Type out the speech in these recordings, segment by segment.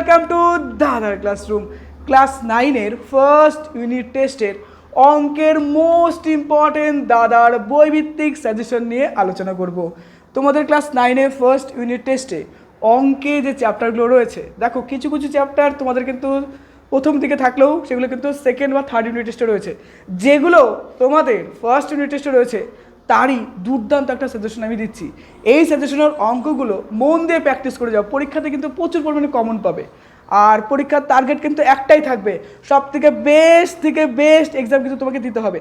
Welcome to দাদার classroom. Class 9-এর first unit টেস্টের অঙ্কের মোস্ট ইম্পর্টেন্ট দাদার বইভিত্তিক সাজেশন নিয়ে আলোচনা করব। তোমাদের ক্লাস 9-এর ফার্স্ট ইউনিট টেস্টে অঙ্কে যে চ্যাপ্টারগুলো রয়েছে, দেখো কিছু কিছু চ্যাপ্টার তোমাদের কিন্তু প্রথম দিকে থাকলেও সেগুলো কিন্তু সেকেন্ড বা থার্ড ইউনিট টেস্টে রয়েছে। যেগুলো তোমাদের ফার্স্ট ইউনিট টেস্টে রয়েছে তারই দুর্দান্ত একটা সাজেশন আমি দিচ্ছি। এই সাজেশনের অঙ্কগুলো মন দিয়ে প্র্যাকটিস করে যাও, পরীক্ষাতে কিন্তু প্রচুর পরিমাণে কমন পাবে। আর পরীক্ষার টার্গেট কিন্তু একটাই থাকবে, সব থেকে বেস্ট এক্সাম কিন্তু তোমাকে দিতে হবে,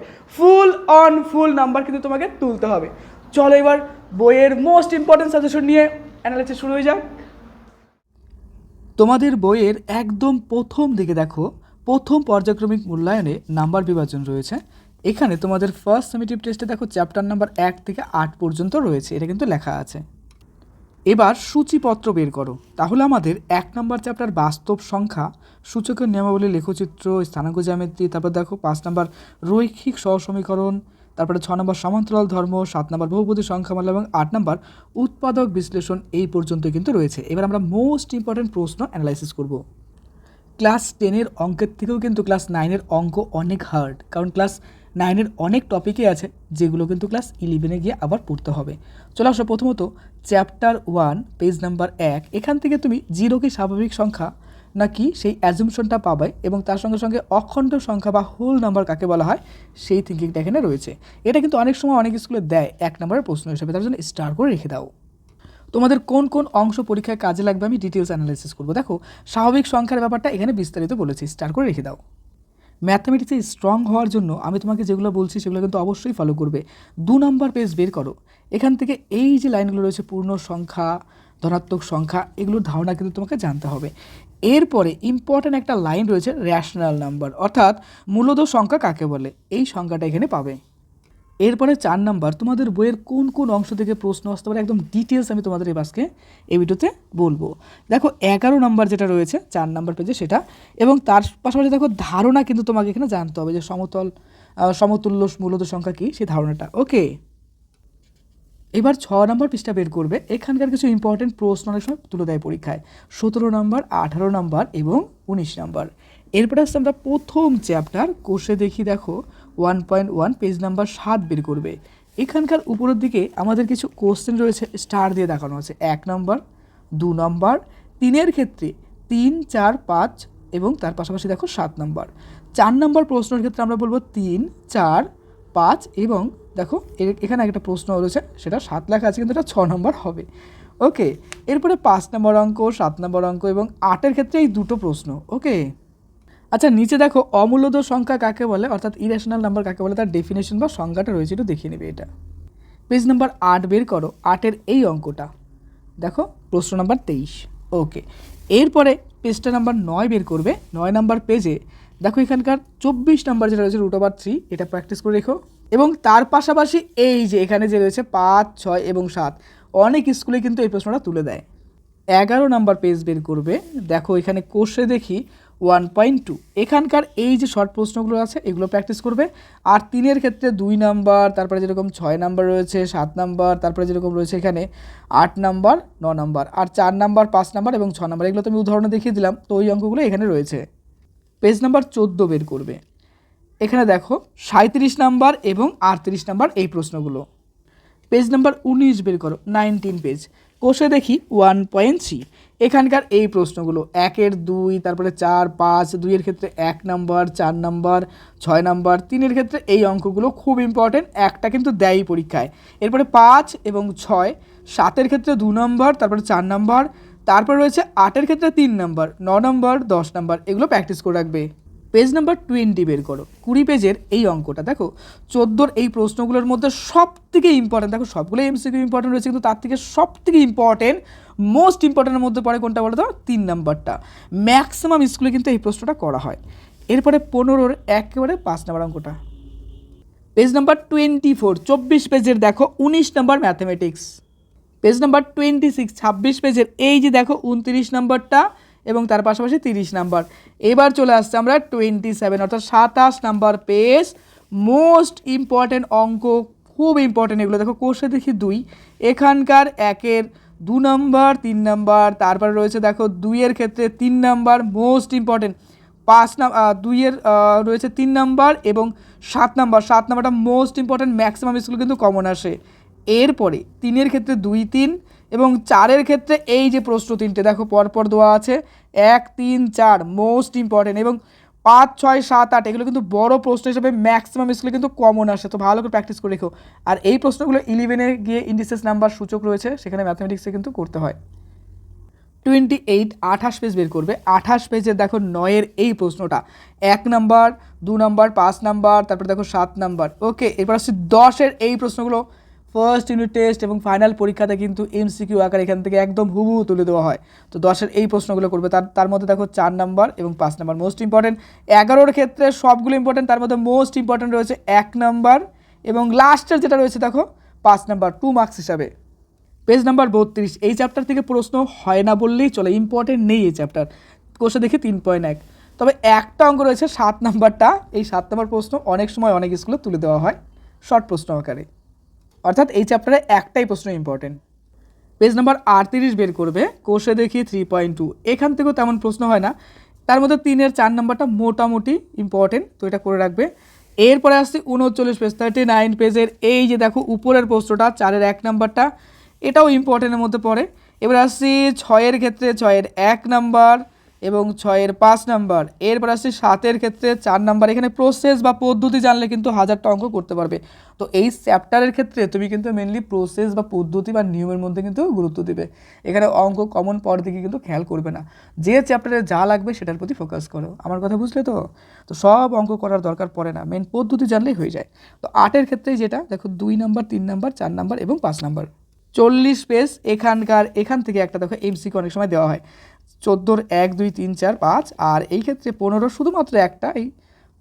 ফুল নাম্বার কিন্তু তোমাকে তুলতে হবে। চলো এবার বইয়ের মোস্ট ইম্পর্টেন্ট সাজেশন নিয়ে অ্যানালাইসিস শুরু হয়ে যাক। তোমাদের বইয়ের একদম প্রথম দিকে দেখো, প্রথম পর্যায়ক্রমিক মূল্যায়নে নাম্বার বিভাজন রয়েছে। এখানে তোমাদের ফার্স্ট সামেটিভ টেস্টে দেখো চ্যাপ্টার নাম্বার 1 থেকে 8 পর্যন্ত রয়েছে, এটা কিন্তু লেখা আছে। এবার সূচিপত্র বের করো। তাহলে আমাদের 1 নম্বর চ্যাপ্টার বাস্তব সংখ্যা, সূচকের নিয়মাবলী, লেখচিত্র, স্থানাঙ্ক জ্যামিতি, তারপর দেখো 5 নম্বর রৈখিক সহসমীকরণ, তারপরে 6 নম্বর সমান্তরাল ধর্ম, 7 নম্বর বহুপদী সংখ্যামালা এবং 8 নম্বর উৎপাদক বিশ্লেষণ এই পর্যন্ত কিন্তু রয়েছে। এবার আমরা মোস্ট ইম্পর্টেন্ট প্রশ্ন অ্যানালাইসিস করব। ক্লাস 10-এর অঙ্কের থেকেও কিন্তু ক্লাস 9-এর অঙ্ক অনেক হার্ড, কারণ ক্লাস 9-এর অনেক টপিকই আছে যেগুলো কিন্তু ক্লাস 11-এ গিয়ে আবার পড়তে হবে। চলে আসো প্রথমত চ্যাপ্টার 1 পেজ নাম্বার 1। এখান থেকে তুমি জিরো কি স্বাভাবিক সংখ্যা নাকি সেই অ্যাজুমশনটা পাবে, এবং তার সঙ্গে সঙ্গে অখণ্ড সংখ্যা বা হোল নাম্বার কাকে বলা হয় সেই থিঙ্কিংটা এখানে রয়েছে। এটা কিন্তু অনেক সময় অনেক স্কুলে দেয় 1 নম্বরের প্রশ্ন হিসেবে, তার জন্য স্টার করে রেখে দাও। তোমাদের কোন কোন অংশ পরীক্ষায় কাজে লাগবে আমি ডিটেলস অ্যানালাইসিস করবো। দেখো স্বাভাবিক সংখ্যার ব্যাপারটা এখানে বিস্তারিত বলেছি, স্টার করে রেখে দাও। ম্যাথমেটিক্সে স্ট্রং হওয়ার জন্য আমি তোমাকে যেগুলো বলছি সেগুলো কিন্তু অবশ্যই ফলো করবে। 2 নম্বর পেজ বের করো। এখান থেকে এই যে লাইনগুলো রয়েছে পূর্ণ সংখ্যা, ধনাত্মক সংখ্যা, এগুলোর ধারণা কিন্তু তোমাকে জানতে হবে। এরপরে ইম্পর্ট্যান্ট একটা লাইন রয়েছে র্যাশনাল নাম্বার, অর্থাৎ মূলদ সংখ্যা কাকে বলে, এই সংখ্যাটা এখানে পাবে। এরপরে 4 নাম্বার, তোমাদের বইয়ের কোন কোন অংশ থেকে প্রশ্ন আসতে পারে একদম ডিটেলস আমি তোমাদের আজকে এই ভিডিওতে বলবো। দেখো 11 নাম্বার যেটা রয়েছে 4 নাম্বার পেজে সেটা, এবং তার পাশাপাশি দেখো ধারণা কিন্তু তোমাকে এখানে জানতে হবে যে সমতুল্য মূলদ সংখ্যা কী, সেই ধারণাটা। ওকে, এবার 6 নম্বর পৃষ্ঠা বের করবে। এখানকার কিছু ইম্পর্টেন্ট প্রশ্ন অনেক সময় তুলে দেয় পরীক্ষায়, 17 নম্বর, 18 নম্বর এবং 19 নম্বর। এরপরে আসছে আমরা প্রথম চ্যাপ্টার কোষে দেখি। দেখো 1.1 পেজ নাম্বার 7 বের করবে। এখানকার উপরের দিকে আমাদের কিছু কোশ্চেন রয়েছে, স্টার দিয়ে দেখানো আছে। 1 নম্বর, 2 নম্বর, 3-এর ক্ষেত্রে 3, 4, 5 এবং তার পাশাপাশি দেখো 7 নম্বর। 4 নম্বর প্রশ্নের ক্ষেত্রে আমরা বলবো 3, 4, 5 এবং দেখো এখানে একটা প্রশ্ন রয়েছে, সেটা 7 লেখা আছে কিন্তু এটা 6 নম্বর হবে। ওকে, এরপরে 5 নম্বর অঙ্ক, 7 নম্বর অঙ্ক এবং 8-এর ক্ষেত্রে এই দুটো প্রশ্ন। ওকে, আচ্ছা নিচে দেখো অমূলদ সংখ্যা কাকে বলে, অর্থাৎ ইরেশনাল নাম্বার কাকে বলে, তার ডেফিনেশন বা সংজ্ঞাটা রয়েছে, একটু দেখিয়ে নেবে এটা। পেজ নাম্বার 8 বের করো। 8-এর এই অঙ্কটা দেখো, প্রশ্ন নাম্বার 23। ওকে, এরপরে পেজটা নাম্বার 9 বের করবে। 9 নাম্বার পেজে দেখো এখানকার 24 নাম্বার যেটা রয়েছে √3, এটা প্র্যাকটিস করে রেখো। এবং তার পাশাপাশি এই যে এখানে যে রয়েছে 5, 6 এবং 7, অনেক স্কুলে কিন্তু এই প্রশ্নটা তুলে দেয়। 11 নাম্বার পেজ বের করবে। দেখো এখানে কোষে দেখি 1.2, এখানকার এই যে শর্ট প্রশ্নগুলো আছে এগুলো প্র্যাকটিস করবে। আর 3-এর ক্ষেত্রে 2 নাম্বার, তারপরে যেরকম 6 নাম্বার রয়েছে, 7 নাম্বার, তারপরে যেরকম রয়েছে এখানে 8 নাম্বার, 9 নাম্বার, আর 4 নাম্বার, 5 নাম্বার এবং 6 নাম্বার, এগুলো তো আমি উদাহরণে দেখিয়ে দিলাম, তো ওই অঙ্কগুলো এখানে রয়েছে। পেজ নাম্বার 14 বের করবে। এখানে দেখো 37 নাম্বার এবং 38 নাম্বার এই প্রশ্নগুলো। পেজ নাম্বার 19 বের করো। 19 পেজ কোষে দেখি 1.3, এখানকার এই প্রশ্নগুলো 1-এর 2, তারপরে 4, 5, 2-এর ক্ষেত্রে 1 নাম্বার, 4 নাম্বার, 6 নাম্বার, 3-এর ক্ষেত্রে এই অঙ্কগুলো খুব ইম্পর্টেন্ট, একটা কিন্তু দেয়ই পরীক্ষায়। এরপরে 5 এবং 6, 7-এর ক্ষেত্রে 2 নাম্বার, তারপরে 4 নাম্বার, তারপর রয়েছে 8-এর ক্ষেত্রে 3 নাম্বার, 9 নাম্বার, 10 নাম্বার, এগুলো প্র্যাকটিস করে রাখবে। পেজ নাম্বার 20 বের করো। 20 পেজের এই অঙ্কটা দেখো 14-র এই প্রশ্নগুলোর মধ্যে সব থেকে ইম্পর্টেন্ট, দেখো সবগুলো এমসিকিউ ইম্পর্টেন্ট রয়েছে কিন্তু তার থেকে সব থেকে ইম্পর্টেন্ট, মোস্ট ইম্পর্টেন্টের মধ্যে পড়ে কোনটা বলো তো? 3 নাম্বারটা। ম্যাক্সিমাম স্কুলে কিন্তু এই প্রশ্নটা করা হয়। এরপরে 15-র একেবারে 5 নাম্বার অঙ্কটা, পেজ নাম্বার 24, 24 পেজের দেখো 19 নাম্বার ম্যাথমেটিক্স। পেজ নাম্বার 26, 26 পেজের এই যে দেখো 29 নাম্বারটা এবং তার পাশাপাশি 30 নাম্বার। এবার চলে আসছে আমরা 27, অর্থাৎ 27 নাম্বার পেজ, মোস্ট ইম্পর্টেন্ট অঙ্ক, খুব ইম্পর্টেন্ট এগুলো। দেখো কোষে দেখি 2, এখানকার 1-এর নম্বর 3 নম্বর, তারপরে রয়েছে দেখো 2-এর ক্ষেত্রে 3 নম্বর মোস্ট ইম্পর্টেন্ট, 2-এর রয়েছে 3 নম্বর এবং 7 নাম্বারটা মোস্ট ইম্পর্টেন্ট, ম্যাক্সিমাম স্কুল কিন্তু কমন আসে। এরপরে 3-এর ক্ষেত্রে 2, 3 এবং 4-এর ক্ষেত্রে এই যে প্রশ্ন 3টে দেখো পরপর দেওয়া আছে 1, 3, 4 মোস্ট ইম্পর্টেন্ট এবং 5, 6, 7, 8 এগুলো কিন্তু বড় প্রশ্ন হিসেবে ম্যাক্সিমাম স্কুলে কিন্তু কমন আসে, তো ভালো করে প্র্যাকটিস করে রেখো। আর এই প্রশ্নগুলো 11-এ গিয়ে ইন্ডিসেস নাম্বার সূচক রয়েছে, সেখানে ম্যাথমেটিক্সে কিন্তু করতে হয়। 28 পেজ বের করবে। 28 পেজের দেখো 9-এর এই প্রশ্নটা 1 নাম্বার, 2 নাম্বার, 5 নাম্বার, তারপর দেখো 7 নাম্বার। ওকে, এরপর আসছে 10-এর এই প্রশ্নগুলো ফার্স্ট ইউনিট টেস্ট এবং ফাইনাল পরীক্ষাতে কিন্তু এমসিকিউ আকার এখান থেকে একদম হুবহু তুলে দেওয়া হয়। তো 10-এর এই প্রশ্নগুলো করবে, তার মধ্যে দেখো 4 নাম্বার এবং 5 নাম্বার মোস্ট ইম্পর্টেন্ট। 11-ওর ক্ষেত্রে সবগুলো ইম্পর্টেন্ট, তার মধ্যে মোস্ট ইম্পর্টেন্ট রয়েছে 1 নাম্বার এবং লাস্টের যেটা রয়েছে দেখো 5 নাম্বার 2 মার্কস হিসাবে। পেজ নাম্বার 32, এই চ্যাপ্টার থেকে প্রশ্ন হয় না বললেই চলে, ইম্পর্টেন্ট নেই এই চ্যাপ্টার, কোষে দেখে 3.1, তবে একটা অঙ্ক রয়েছে 7 নাম্বারটা, এই 7 নাম্বার প্রশ্ন অনেক সময় অনেক স্কুলে তুলে দেওয়া হয় শর্ট প্রশ্ন আকারে, অর্থাৎ এই চ্যাপ্টারে একটাই প্রশ্ন ইম্পর্টেন্ট। পেজ নাম্বার 38 বের করবে, কোষে দেখি 3.2, এখান থেকেও তেমন প্রশ্ন হয় না, তার মধ্যে 3-এর 4 নাম্বারটা মোটামুটি ইম্পর্টেন্ট, তো এটা করে রাখবে। এরপরে আসছে 39 পেজ, 39 পেজের এই যে দেখো উপরের প্রশ্নটা 4-এর 1 নাম্বারটা, এটাও ইম্পর্টেন্টের মধ্যে পড়ে। এবার আসছি 6-এর ক্ষেত্রে 6-এর 1 নাম্বার এবং 6-এর 5 নাম্বার। এরপর আসছি 7-এর ক্ষেত্রে 4 নাম্বার। এখানে প্রসেস বা পদ্ধতি জানলে কিন্তু 1000টা অঙ্ক করতে পারবে। তো এই চ্যাপ্টারের ক্ষেত্রে তুমি কিন্তু মেনলি প্রসেস বা পদ্ধতি বা নিয়মের মধ্যে কিন্তু গুরুত্ব দেবে, এখানে অঙ্ক কমন পাওয়ার দিকে কিন্তু খেয়াল করবে না, যে চ্যাপ্টারে যা লাগবে সেটার প্রতি ফোকাস করো। আমার কথা বুঝলে তো? তো সব অঙ্ক করার দরকার পড়ে না, মেন পদ্ধতি জানলেই হয়ে যায়। তো 8-এর ক্ষেত্রে যেটা দেখো 2 নাম্বার, 3 নাম্বার, 4 নাম্বার এবং 5 নাম্বার। 40 পেজ, এখান থেকে একটা দেখো এমসিকিউ অনেক সময় দেওয়া হয় 14-র 1, 2, 3, 4, 5, আর এই ক্ষেত্রে 15 শুধুমাত্র একটা, এই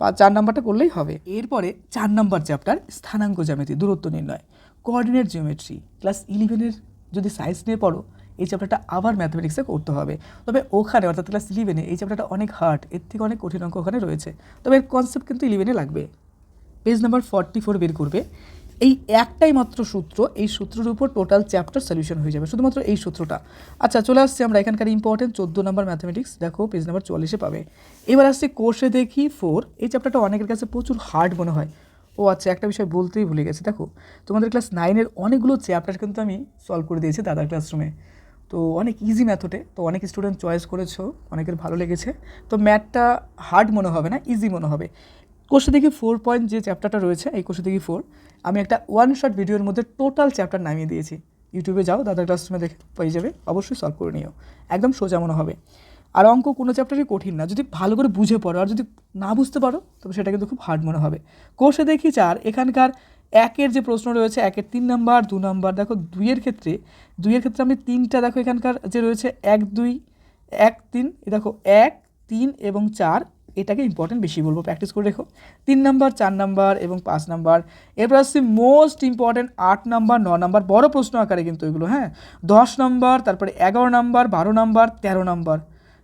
4 নাম্বারটা করলেই হবে। এরপরে 4 নাম্বার চ্যাপ্টার স্থানাঙ্ক জ্যামিতি, দূরত্ব নির্ণয়, কোঅর্ডিনেট জিওমেট্রি। ক্লাস 11-এর যদি সায়েন্স নিয়ে পড়ো এই চ্যাপ্টারটা আবার ম্যাথমেটিক্সে করতে হবে, তবে ওখানে অর্থাৎ ক্লাস 11-এ এই চ্যাপ্টারটা অনেক হার্ড, এর থেকে অনেক কঠিন অঙ্ক ওখানে রয়েছে, তবে এর কনসেপ্ট কিন্তু 11-এ লাগবে। পেজ নাম্বার 44 বের করবে, এই একটাই মাত্র সূত্র, এই সূত্রের উপর টোটাল চ্যাপ্টার সলিউশন হয়ে যাবে, শুধুমাত্র এই সূত্রটা। আচ্ছা, চলে আসছে আমরা এখানকার ইম্পর্টেন্ট 14 নাম্বার ম্যাথমেটিক্স, দেখো পেজ নাম্বার 44-এ পাবে। এবার আসছে কোষে দেখি 4, এই চ্যাপ্টারটা অনেকের কাছে প্রচুর হার্ড মনে হয়। ও আচ্ছা, একটা বিষয় বলতেই ভুলে গেছি, দেখো তোমাদের ক্লাস 9-এর অনেকগুলো চ্যাপ্টার কিন্তু আমি সলভ করে দিয়েছি দাদার ক্লাসরুমে, তো অনেক ইজি ম্যাথডে, তো অনেক স্টুডেন্ট চয়েস করেছো, অনেকের ভালো লেগেছে, তো ম্যাথটা হার্ড মনে হবে না, ইজি মনে হবে। কোষে দেখি 4 পয়েন্ট যে চ্যাপ্টারটা রয়েছে, এই কোষে দেখি 4 আমি একটা ওয়ান শট ভিডিওর মধ্যে টোটাল চ্যাপ্টার নামিয়ে দিয়েছি, ইউটিউবে যাও দাদার ক্লাসরুমে দেখে পেয়ে যাবে, অবশ্যই সলভ করে নিও, একদম সোজা মনে হবে। আর অঙ্ক কোনো চ্যাপ্টারই কঠিন না, যদি ভালো করে বুঝে পড়ো, আর যদি না বুঝতে পারো তবে সেটা কিন্তু খুব হার্ড মনে হবে। কোষে দেখি 4, এখানকার 1-এর যে প্রশ্ন রয়েছে 1-এর 3 নাম্বার, 2 নাম্বার, দেখো 2-এর ক্ষেত্রে আমি 3টা দেখো এখানকার যে রয়েছে 1, 2, 1, 3, দেখো 1, 3 এবং 4, এটাকে ইম্পর্টেন্ট বেশি বলবো, প্র্যাকটিস করে রেখো। 3 নাম্বার, 4 নাম্বার এবং 5 নাম্বার। এরপর আসছে মোস্ট ইম্পর্টেন্ট 8 নাম্বার, 9 নাম্বার, বড় প্রশ্ন আকারে কিন্তু এগুলো, হ্যাঁ। 10 নাম্বার, তারপরে 11 নাম্বার, 12 নাম্বার, 13 নাম্বার,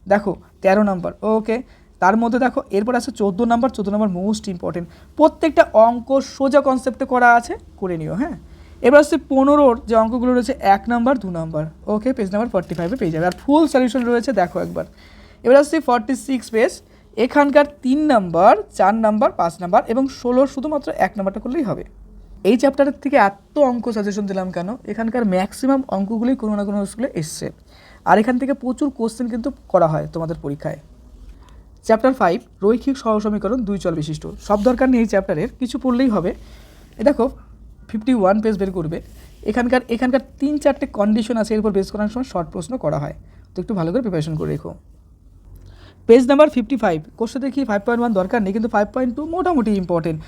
দেখো 13 নাম্বার। ওকে, তার মধ্যে দেখো এরপর আছে 14 নাম্বার মোস্ট ইম্পর্টেন্ট, প্রত্যেকটা অঙ্ক সোজা কনসেপ্টে করা আছে, করে নিও, হ্যাঁ। এবার আসছে 15-র যে অঙ্কগুলো রয়েছে 1 নাম্বার, 2 নাম্বার। ওকে, পেজ নাম্বার 45-এ পেয়ে যাবে, আর ফুল সলিউশন রয়েছে দেখো একবার। এবার আসছে 46 পেজ, এখানকার 3 নাম্বার, 4 নাম্বার, 5 নাম্বার এবং 16 শুধুমাত্র 1 নাম্বারটা করলেই হবে। এই চ্যাপ্টারের থেকে এত অঙ্ক সাজেশন দিলাম কেন, এখানকার ম্যাক্সিমাম অঙ্কগুলোই কোনো না কোনো স্কুলে এসছে, আর এখান থেকে প্রচুর কোশ্চেন কিন্তু করা হয় তোমাদের পরীক্ষায়। চ্যাপ্টার 5 রৈখিক সহসমীকরণ 2 চল বিশিষ্ট, সব দরকার নেই এই চ্যাপ্টারের, কিছু পড়লেই হবে। এ দেখো 51 পেজ বের করবে, এখানকার 3-4টে কন্ডিশন আছে, এরপর বেস করার সময় শর্ট প্রশ্ন করা হয়, তো একটু ভালো করে প্রিপারেশন করে রেখো। পেজ নাম্বার 55, কোশ্চেন দেখি 5.1 দরকার নেই, কিন্তু 5.2 মোটামুটি ইম্পর্টেন্ট।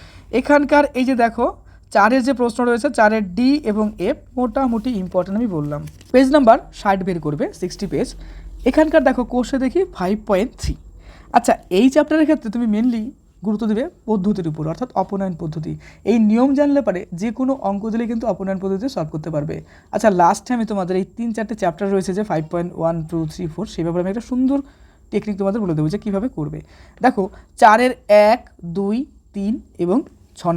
এখানকার এই যে দেখো 4-এর যে প্রশ্ন রয়েছে 4-এর ডি এবং এফ মোটামুটি ইম্পর্টেন্ট আমি বললাম। পেজ নাম্বার 60 বের করবে, 60 পেজ, এখানকার দেখো কোশ্চেন দেখি 5.3। আচ্ছা, এই চ্যাপ্টারের ক্ষেত্রে তুমি মেনলি গুরুত্ব দেবে পদ্ধতির উপর, অর্থাৎ অপনয়ন পদ্ধতি। এই নিয়ম জানলে পারে যে কোনো অঙ্ক দিলে কিন্তু অপনয়ন পদ্ধতিতে সলভ করতে পারবে। আচ্ছা, লাস্টে আমি তোমাদের এই 3-4টে চ্যাপ্টার রয়েছে যে 5.1, 2, 3, 4, সেই ব্যাপারে আমি একটা সুন্দর টেকনিক তোমাদের বলে দেবো যে কীভাবে করবে। দেখো 4-এর 1, 2, 3 এবং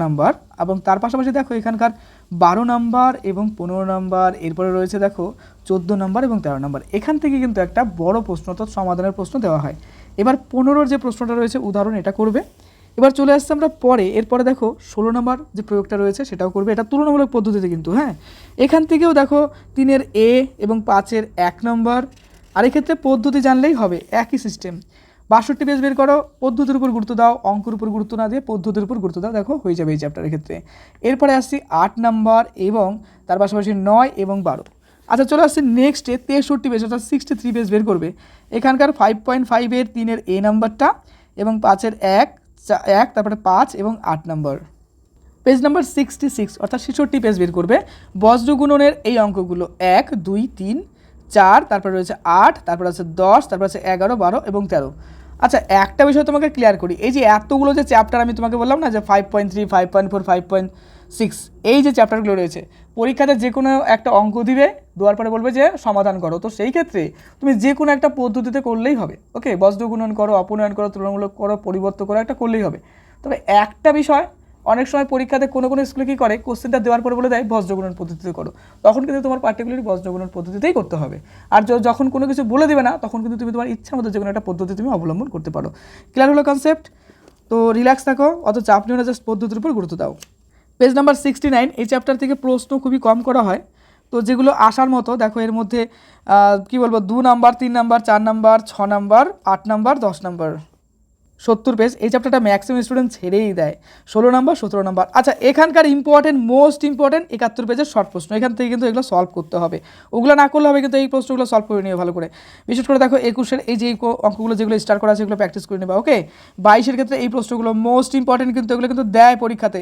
নাম্বার, এবং তার পাশাপাশি দেখো এখানকার 12 নাম্বার এবং 15 নাম্বার, এরপরে রয়েছে দেখো 14 নাম্বার এবং 13 নাম্বার। এখান থেকে কিন্তু একটা বড় প্রশ্ন অর্থাৎ সমাধানের প্রশ্ন দেওয়া হয়। এবার 15-র যে প্রশ্নটা রয়েছে উদাহরণ এটা করবে। এবার চলে আসছে আমরা পরে, এরপরে দেখো 16 নাম্বার যে প্রয়োগটা রয়েছে সেটাও করবে, এটা তুলনামূলক পদ্ধতিতে কিন্তু। হ্যাঁ, এখান থেকেও দেখো 3-এর এ এবং 5-এর 1 নম্বর, আর এক্ষেত্রে পদ্ধতি জানলেই হবে, একই সিস্টেম। 62 পেজ বের করো, পদ্ধতির উপর গুরুত্ব দাও, অঙ্কের উপর গুরুত্ব না দিয়ে পদ্ধতির উপর গুরুত্ব দাও, দেখো হয়ে যাবে এই চ্যাপ্টারের ক্ষেত্রে। এরপরে আসছি 8 নাম্বার এবং তার পাশাপাশি 9 এবং 12। আচ্ছা, চলে আসছে নেক্সটে 63 পেজ অর্থাৎ 63 পেজ বের করবে। এখানকার 5.5-এর 3-এর এ নাম্বারটা এবং 5-এর 1, তারপরে 5 এবং 8 নাম্বার। পেজ নাম্বার 66 অর্থাৎ 66 পেজ বের করবে। বজ্রগুণনের এই অঙ্কগুলো 1, 2, 3, 4, তারপরে রয়েছে 8, তারপরে আছে 10, তারপরে আছে 11, 12 এবং 13। আচ্ছা, একটা বিষয় তোমাকে ক্লিয়ার করি, এই যে এতগুলো যে চ্যাপ্টার আমি তোমাকে বললাম না যে 5.3, 5.4, 5.6, এই যে চ্যাপ্টারগুলো রয়েছে, পরীক্ষাতে যে কোনো একটা অঙ্ক দিবে, দেওয়ার পরে বলবে যে সমাধান করো, তো সেই ক্ষেত্রে তুমি যে কোনো একটা পদ্ধতিতে করলেই হবে। ওকে, বজ্রগুণন করো, অপনয়ন করো, তুলনামূলক করো, পরিবর্তন করো, একটা করলেই হবে। তবে একটা বিষয়, অনেক সময় পরীক্ষাতে কোনো স্কুলে কী করে, কোশ্চেনটা দেওয়ার পরে বলে দেয় বজ্রগুণন পদ্ধতিতে করো, তখন কিন্তু তোমার পার্টিকুলারলি বজ্রগুণন পদ্ধতিতেই করতে হবে। আর যখন কোনো কিছু বলে দেবে না, তখন কিন্তু তুমি তোমার ইচ্ছা মতো যে কোনো একটা পদ্ধতি তুমি অবলম্বন করতে পারো। ক্লিয়ার হলো কনসেপ্ট? তো রিল্যাক্স থাকো, অত চাপ নিও না, জাস্ট পদ্ধতির উপর গুরুত্ব দাও। পেজ নাম্বার 69, এই চ্যাপ্টার থেকে প্রশ্ন খুবই কম করা হয়, তো যেগুলো আসার মতো দেখো এর মধ্যে কী বলবো, 2 number, 3 number, 4 number, 6 number, 8 number, 10 number. 70 page, এই চ্যাপ্টারটা ম্যাক্সিমাম স্টুডেন্ট ছেড়েই দেয়। 16 নাম্বার, 17 নাম্বার। আচ্ছা, এখানকার মোস্ট ইম্পর্টেন্ট 71 পেজের শর্ট প্রশ্ন, এখান থেকে কিন্তু এগুলো সলভ করতে হবে, ওগুলো না করলে হবে, কিন্তু এই প্রশ্নগুলো সলভ করে নিও ভালো করে। বিশেষ করে দেখো 21-এর এই যে অঙ্কগুলো যেগুলো স্টার করা আছে এগুলো প্র্যাকটিস করে নেবা। ওকে, 22-এর ক্ষেত্রে এই প্রশ্নগুলো মোস্ট ইম্পর্টেন্ট, কিন্তু এগুলো কিন্তু দেয় পরীক্ষাতে।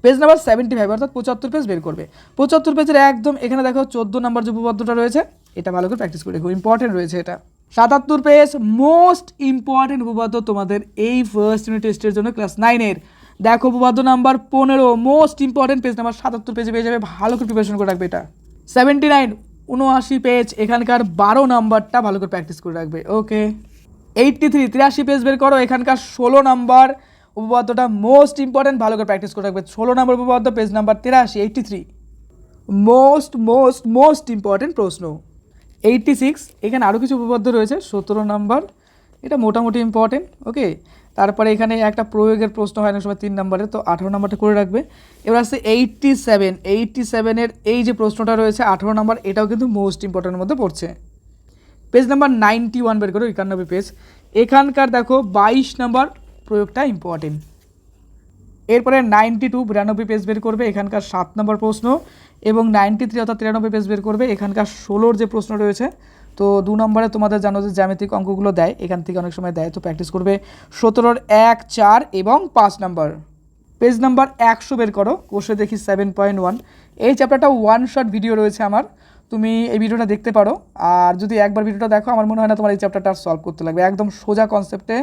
পেজ নাম্বার 75 অর্থাৎ 75 পেজ বের করবে। 75 পেজের একদম এখানে দেখো 14 নাম্বার যে উপপাদ্যটা রয়েছে, এটা ভালো করে প্র্যাকটিস করে দেখো, ইম্পর্টেন্ট রয়েছে এটা। 77 পেজ মোস্ট ইম্পর্টেন্ট উপপাদ্য তোমাদের এই ফার্স্ট ইউনিট টেস্টের জন্য ক্লাস 9-এর। দেখো উপপাদ্য number 15 most important, page number 77 পেজে পেয়ে যাবে, ভালো করে প্রিপারেশন করে রাখবে এটা। 79 79 পেজ, এখানকার 12 নাম্বারটা ভালো করে প্র্যাকটিস করে রাখবে। ওকে, 83 83 পেজ বের করো, এখানকার 16 নাম্বার উপপাদ্যটা মোস্ট ইম্পর্টেন্ট, ভালো করে প্র্যাকটিস করে রাখবে। 16 নম্বর উপপাদ্য, page number 83 83 most most most important প্রশ্ন। 86 এখানে আরও কিছু উপপাদ্য রয়েছে, 17 নাম্বার, এটা মোটামুটি ইম্পর্টেন্ট। ওকে, তারপরে এখানে একটা প্রয়োগের প্রশ্ন হয় না সময় 3 নম্বরে, তো 18 নাম্বারটা করে রাখবে। এবার আসছে 87-এর এই যে প্রশ্নটা রয়েছে 18 নাম্বার, এটাও কিন্তু মোস্ট ইম্পর্টেন্টের মধ্যে পড়ছে। পেজ নাম্বার 91 বের করো, 91 পেজ, এখানকার দেখো 22 নাম্বার প্রয়োগটা ইম্পর্টেন্ট। এরপরে 92 পেজ বের করবে, এখানকার 7 নম্বর প্রশ্ন, এবং 93 অর্থাৎ 93 পেজ বের করবে, এখানকার 16-র যে প্রশ্ন রয়েছে। তো 2 নম্বরে তোমাদের জানো যে জ্যামিতিক অঙ্কগুলো দেয়, এখান থেকে অনেক সময় দেয়, তো প্র্যাকটিস করবে। 17-র 1, 4 এবং 5 নাম্বার। পেজ নাম্বার 100 বের করো, কোষে দেখি 7.1, এই চ্যাপ্টারটা ওয়ান শট ভিডিও রয়েছে আমার, তুমি এই ভিডিওটা দেখতে পারো। আর যদি একবার ভিডিওটা দেখো, আমার মনে হয় না তোমার এই চ্যাপ্টারটা সলভ করতে লাগবে, একদম সোজা কনসেপ্টে,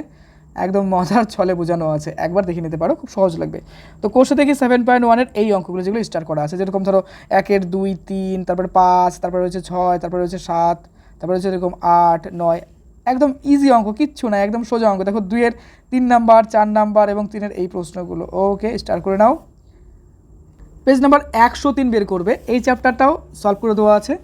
একদম মজার ছলে বোঝানো আছে, একবার দেখে নিতে পারো, খুব সহজ লাগবে। তো কোর্সে দেখি 7.1-এর এই অঙ্কগুলো যেগুলো স্টার্ট করা আছে, যেরকম ধরো 1-এর 2, 3, তারপরে 5, তারপরে রয়েছে 6, তারপরে রয়েছে 7, তারপরে রয়েছে এরকম 8, 9, একদম ইজি অঙ্ক, কিচ্ছু না, একদম সোজা অঙ্ক। দেখো 2-এর 3 নাম্বার, 4 নাম্বার এবং 3-এর এই প্রশ্নগুলো। ওকে, স্টার্ট করে নাও। পেজ নাম্বার 103 বের করবে, এই চ্যাপ্টারটাও সলভ করে দেওয়া আছে,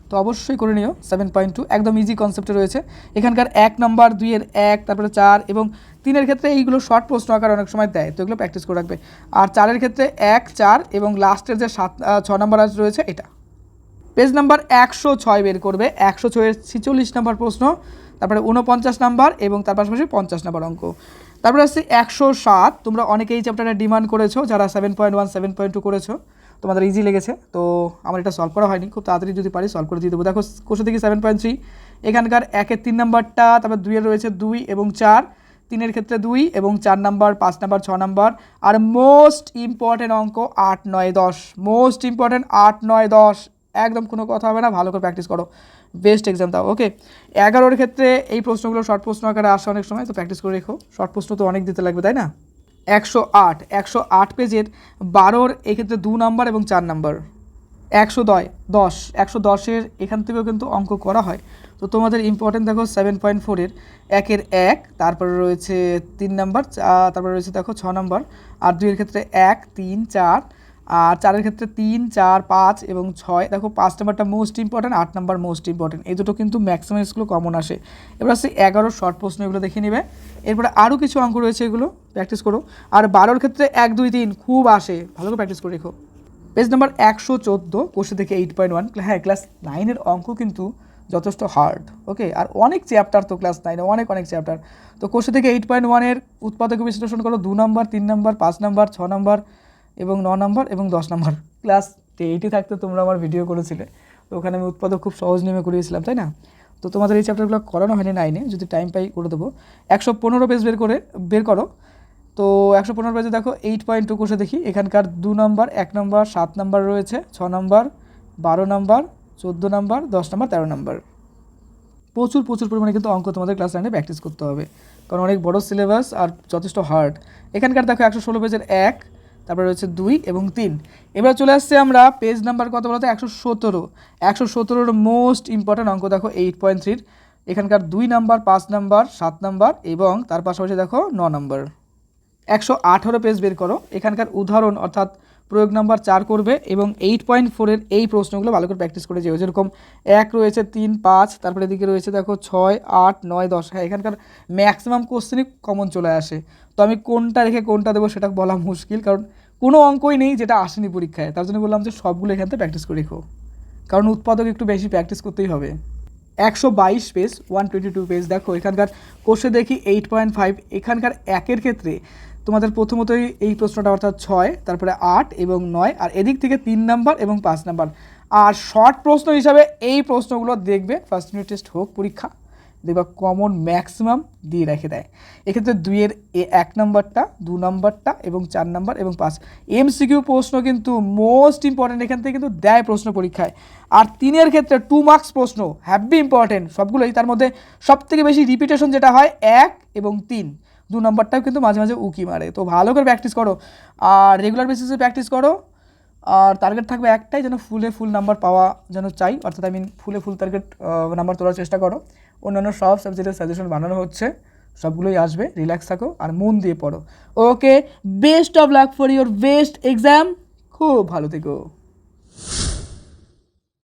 তো অবশ্যই করে নিও। 7.2 একদম ইজি কনসেপ্টে রয়েছে, এখানকার 1 নাম্বার, 2-এর 1, তারপরে 4 এবং 3-এর ক্ষেত্রে এইগুলো শর্ট প্রশ্ন আকার অনেক সময় দেয়, তো এগুলো প্র্যাকটিস করে রাখবে। আর 4-এর ক্ষেত্রে 1, 4 এবং লাস্টের যে 6 নাম্বার রয়েছে এটা। পেজ নাম্বার 106 বের করবে, 106-এর 46 নাম্বার প্রশ্ন, তারপরে 49 নাম্বার এবং তার পাশাপাশি 50 নাম্বার অঙ্ক। তারপরে আসছে 107, তোমরা অনেকেই এই চ্যাপ্টারে ডিমান্ড করেছো, যারা 7.1, 7.2 করেছো, তোমাদের ইজি লেগেছে, তো আমার এটা সলভ করা হয়নি, খুব তাড়াতাড়ি যদি পারি সলভ করে দিয়ে দেবো। দেখো কোষে দেখি 7.3, এখানকার 1-এর 3 নাম্বারটা, তারপর 2-এর রয়েছে 2 এবং 4, 3-এর ক্ষেত্রে 2 এবং 4 নাম্বার, 5 নাম্বার, 6 নাম্বার, আর মোস্ট ইম্পর্টেন্ট অঙ্ক 8, 9, 10, মোস্ট ইম্পর্টেন্ট 8, 9, 10, একদম কোনো কথা হবে না, ভালো করে প্র্যাকটিস করো, বেস্ট এক্সাম দাও। ওকে, 11-এর ক্ষেত্রে এই প্রশ্নগুলো শর্ট প্রশ্ন আকারে আসে অনেক সময়, তো প্র্যাকটিস করে রেখো, শর্ট প্রশ্ন তো অনেক দিতে লাগবে, তাই না। 108 পেজের 12-র এক্ষেত্রে 2 নাম্বার এবং 4 নাম্বার। 110 110-এর এখান থেকেও কিন্তু অঙ্ক করা হয়, তো তোমাদের ইম্পর্টেন্ট দেখো 7.4-এর 1-এর 1, তারপরে রয়েছে 3 নাম্বার, তারপরে রয়েছে দেখো 6 নাম্বার, আর 2-এর ক্ষেত্রে 1, 3, 4, আর 4-এর ক্ষেত্রে 3, 4, 5 এবং 6। দেখো 5 নাম্বারটা most important, 8 number most important, এই দুটো কিন্তু ম্যাক্সিমাম স্কুলে কমন আসে। এবার আসছে 11 শর্ট প্রশ্ন, এগুলো দেখে নেবে। এরপরে আরও কিছু অঙ্ক রয়েছে, এগুলো প্র্যাকটিস করো। আর 12-এর ক্ষেত্রে 1, 2, 3 খুব আসে, ভালো করে প্র্যাকটিস করে রেখো। পেজ নাম্বার 114, কোশ্চেন থেকে 8.1। হ্যাঁ, ক্লাস 9-এর অঙ্ক কিন্তু যথেষ্ট হার্ড, ওকে। আর অনেক চ্যাপ্টার তো ক্লাস 9-এ, অনেক চ্যাপ্টার। তো কোশ্চেন থেকে 8.1-এর উৎপাদক বিশ্লেষণ করো 2 নাম্বার, 3 নাম্বার, 5 নাম্বার, 6 নাম্বার এবং 9 নাম্বার এবং 10 নাম্বার। ক্লাস 8-এ থাকতে তোমরা আমার ভিডিও করেছিলে, তো ওখানে আমি উৎপাদক খুব সহজ নেমে করিয়েছিলাম, তাই না? তো তোমাদের এই চ্যাপ্টারগুলো করানো হয়নি 9-এ, যদি টাইম পাই করে দেবো। 115 পেজ বের করো। তো 115 পেজে দেখো 8.2 কোষে দেখি, এখানকার 2 নাম্বার, 1 নাম্বার, 7 নাম্বার রয়েছে, 6 number, 12 number, 14 number, 10 number, 13 number. প্রচুর পরিমাণে কিন্তু অঙ্ক তোমাদের ক্লাস 9-এ প্র্যাকটিস করতে হবে, কারণ অনেক বড় সিলেবাস আর যথেষ্ট হার্ড। এখানকার দেখো 116 পেজের 1, তারপরে রয়েছে 2 এবং 3। এবার চলে আসছে আমরা পেজ নাম্বার কত বলতো, 117। 117-এর মোস্ট ইম্পর্ট্যান্ট অঙ্ক দেখো 8.3-র, এখানকার 2 নাম্বার, 5 নাম্বার, 7 নাম্বার এবং তার পাশাপাশি দেখো 9 নাম্বার। 118 পেজ বের করো, এখানকার উদাহরণ অর্থাৎ প্রয়োগ নাম্বার 4 করবে এবং 8.4-এর এই প্রশ্নগুলো ভালো করে প্র্যাকটিস করে যেও। যেরকম 1 রয়েছে, 3, 5, তারপরে এদিকে রয়েছে দেখো 6, 8, 9, 10। হ্যাঁ, এখানকার ম্যাক্সিমাম কোশ্চেনই কমন চলে আসে। তো আমি কোনটা রেখে কোনটা দেবো সেটা বলা মুশকিল, কারণ কোনো অঙ্কই নেই যেটা আসেনি পরীক্ষায়। তার জন্য বললাম যে সবগুলো এখান থেকে প্র্যাকটিস করে রেখো, কারণ উৎপাদক একটু বেশি প্র্যাকটিস করতেই হবে। 122 পেজ, 122 পেজ দেখো, এখানকার কোশ্চেন দেখি 8.5। এখানকার 1-এর ক্ষেত্রে তোমাদের প্রথমতই এই প্রশ্নটা অর্থাৎ 6, তারপরে 8 এবং 9, আর এদিক থেকে 3 নাম্বার এবং 5 নাম্বার। আর শর্ট প্রশ্ন হিসাবে এই প্রশ্নগুলো দেখবে, ফার্স্ট ইউনিট টেস্ট হোক পরীক্ষা, দেখবা কমন ম্যাক্সিমাম দিয়ে রেখে দেয়। এক্ষেত্রে 2-এর 1 নাম্বারটা, 2 নাম্বারটা এবং 4 নাম্বার এবং 5 MCQ প্রশ্ন কিন্তু মোস্ট ইম্পর্টেন্ট, এখান থেকে কিন্তু দেয় প্রশ্ন পরীক্ষায়। আর 3-এর ক্ষেত্রে 2 মার্কস প্রশ্ন, হ্যাভি ইম্পর্টেন্ট সবগুলোই। তার মধ্যে সবথেকে বেশি রিপিটেশন যেটা হয় 1 এবং 3, 2 নাম্বারটাও কিন্তু মাঝে মাঝে উকি মারে। তো ভালো করে প্র্যাকটিস করো আর রেগুলার বেসিসে প্র্যাকটিস করো। আর টার্গেট থাকবে একটাই, যেন ফুল নাম্বার পাওয়া যেন চাই, অর্থাৎ ফুল টার্গেট নাম্বার তোলার চেষ্টা করো। অন্যান্য সব সাবজেক্টের সাজেশন বানানো হচ্ছে, সবগুলোই আসবে। রিল্যাক্স থাকো আর মন দিয়ে পড়ো। Okay, best of luck for your best exam. খুব ভালো থেকো।